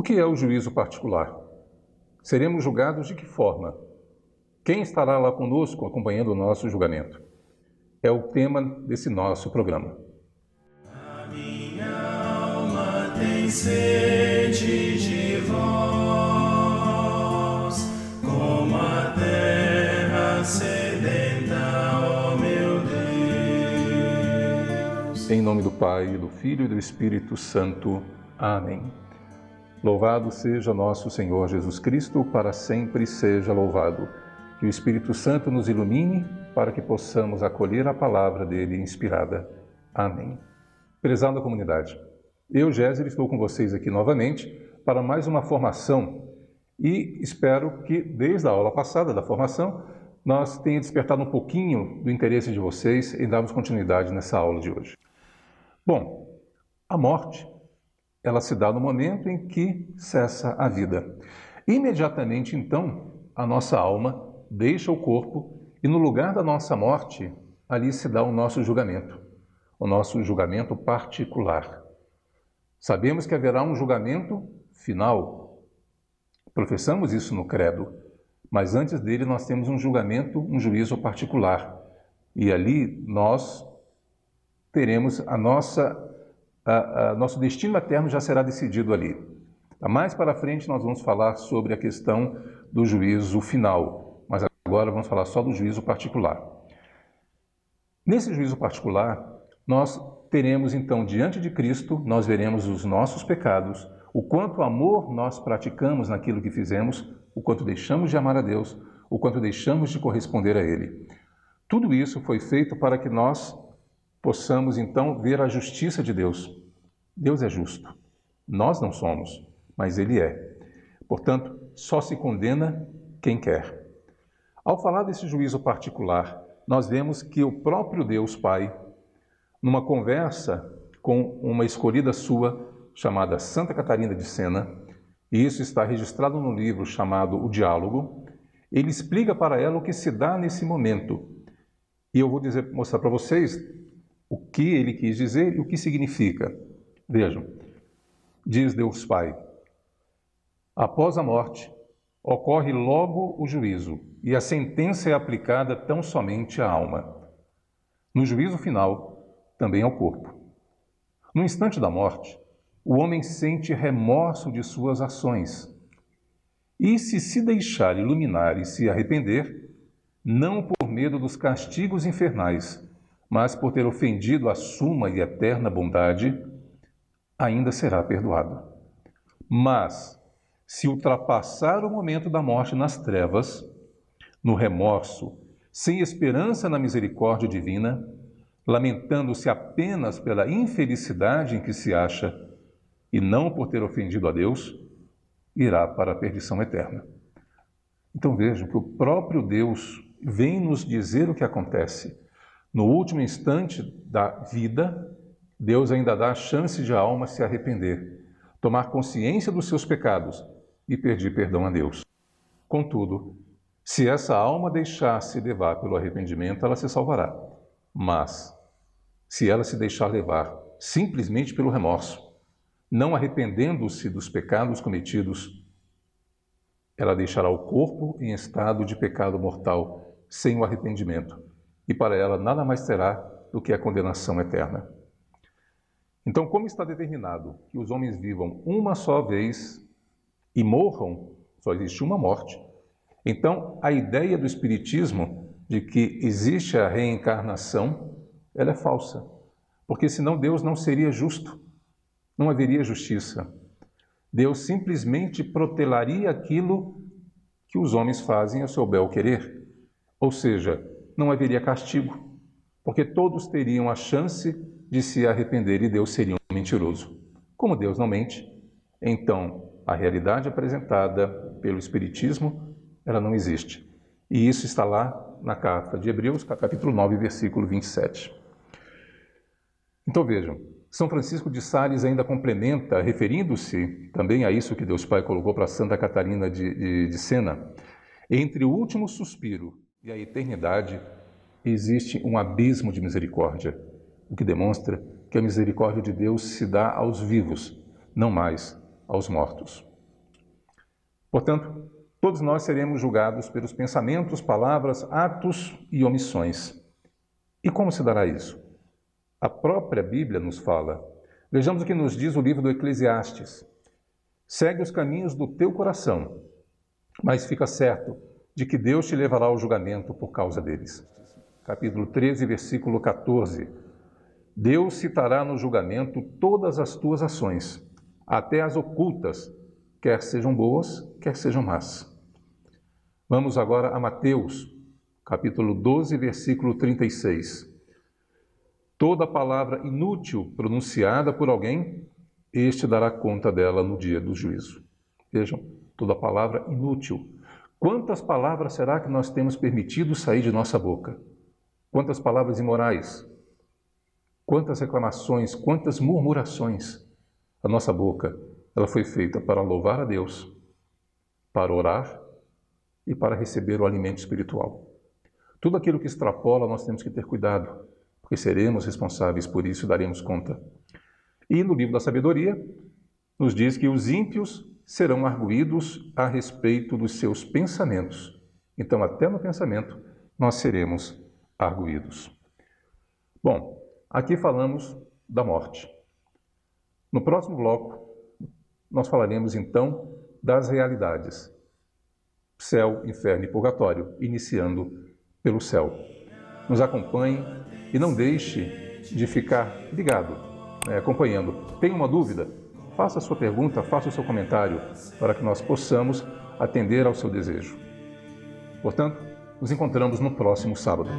O que é o juízo particular? Seremos julgados de que forma? Quem estará lá conosco acompanhando o nosso julgamento? É o tema desse nosso programa. A minha alma tem sede de vós, como a terra sedenta, ó meu Deus. Em nome do Pai, do Filho e do Espírito Santo. Amém. Louvado seja nosso Senhor Jesus Cristo, para sempre seja louvado. Que o Espírito Santo nos ilumine para que possamos acolher a palavra dele inspirada. Amém. Prezada comunidade, eu, Géser, estou com vocês aqui novamente para mais uma formação e espero que desde a aula passada da formação nós tenha despertado um pouquinho do interesse de vocês em darmos continuidade nessa aula de hoje. Bom, a morte, ela se dá no momento em que cessa a vida. Imediatamente, então, a nossa alma deixa o corpo e no lugar da nossa morte, ali se dá o nosso julgamento particular. Sabemos que haverá um julgamento final. Professamos isso no credo, mas antes dele nós temos um julgamento, um juízo particular. E ali nós teremos nosso destino eterno já será decidido ali. Mais para frente nós vamos falar sobre a questão do juízo final, mas agora vamos falar só do juízo particular. Nesse juízo particular, nós teremos então diante de Cristo, nós veremos os nossos pecados, o quanto amor nós praticamos naquilo que fizemos, o quanto deixamos de amar a Deus, o quanto deixamos de corresponder a Ele. Tudo isso foi feito para que nós possamos então ver a justiça de Deus. Deus é justo. Nós não somos, mas Ele é. Portanto, só se condena quem quer. Ao falar desse juízo particular, nós vemos que o próprio Deus Pai, numa conversa com uma escolhida sua, chamada Santa Catarina de Sena, e isso está registrado no livro chamado O Diálogo, ele explica para ela o que se dá nesse momento. E eu vou mostrar para vocês o que ele quis dizer e o que significa. Vejam, diz Deus Pai: após a morte, ocorre logo o juízo, e a sentença é aplicada tão somente à alma. No juízo final, também ao corpo. No instante da morte, o homem sente remorso de suas ações. E se deixar iluminar e se arrepender, não por medo dos castigos infernais, mas por ter ofendido a suma e eterna bondade, ainda será perdoado. Mas, se ultrapassar o momento da morte nas trevas, no remorso, sem esperança na misericórdia divina, lamentando-se apenas pela infelicidade em que se acha e não por ter ofendido a Deus, irá para a perdição eterna. Então vejam que o próprio Deus vem nos dizer o que acontece. No último instante da vida, Deus ainda dá a chance de a alma se arrepender, tomar consciência dos seus pecados e pedir perdão a Deus. Contudo, se essa alma deixar-se levar pelo arrependimento, ela se salvará. Mas, se ela se deixar levar simplesmente pelo remorso, não arrependendo-se dos pecados cometidos, ela deixará o corpo em estado de pecado mortal, sem o arrependimento, e para ela nada mais será do que a condenação eterna. Então, como está determinado que os homens vivam uma só vez e morram, só existe uma morte, então a ideia do Espiritismo de que existe a reencarnação, ela é falsa, porque senão Deus não seria justo, não haveria justiça. Deus simplesmente protelaria aquilo que os homens fazem a seu bel querer, ou seja, não haveria castigo, porque todos teriam a chance de se arrepender e Deus seria um mentiroso. Como Deus não mente, então a realidade apresentada pelo Espiritismo, ela não existe. E isso está lá na carta de Hebreus, capítulo 9, versículo 27. Então vejam, São Francisco de Sales ainda complementa, referindo-se também a isso que Deus Pai colocou para Santa Catarina de Sena: entre o último suspiro e a eternidade existe um abismo de misericórdia, o que demonstra que a misericórdia de Deus se dá aos vivos, não mais aos mortos. Portanto, todos nós seremos julgados pelos pensamentos, palavras, atos e omissões. E como se dará isso? A própria Bíblia nos fala. Vejamos o que nos diz o livro do Eclesiastes. Segue os caminhos do teu coração, mas fica certo de que Deus te levará ao julgamento por causa deles. Capítulo 13, versículo 14. Deus citará no julgamento todas as tuas ações, até as ocultas, quer sejam boas, quer sejam más. Vamos agora a Mateus, capítulo 12, versículo 36. Toda palavra inútil pronunciada por alguém, este dará conta dela no dia do juízo. Vejam, toda palavra inútil. Quantas palavras será que nós temos permitido sair de nossa boca? Quantas palavras imorais? Quantas reclamações, quantas murmurações? A nossa boca, ela foi feita para louvar a Deus, para orar e para receber o alimento espiritual. Tudo aquilo que extrapola, nós temos que ter cuidado, porque seremos responsáveis por isso e daremos conta. E no livro da sabedoria, nos diz que os ímpios serão arguídos a respeito dos seus pensamentos. Então, até no pensamento, nós seremos arguídos. Bom, aqui falamos da morte. No próximo bloco, nós falaremos então das realidades. Céu, inferno e purgatório, iniciando pelo céu. Nos acompanhe e não deixe de ficar ligado, acompanhando. Tem uma dúvida? Faça a sua pergunta, faça o seu comentário, para que nós possamos atender ao seu desejo. Portanto, nos encontramos no próximo sábado.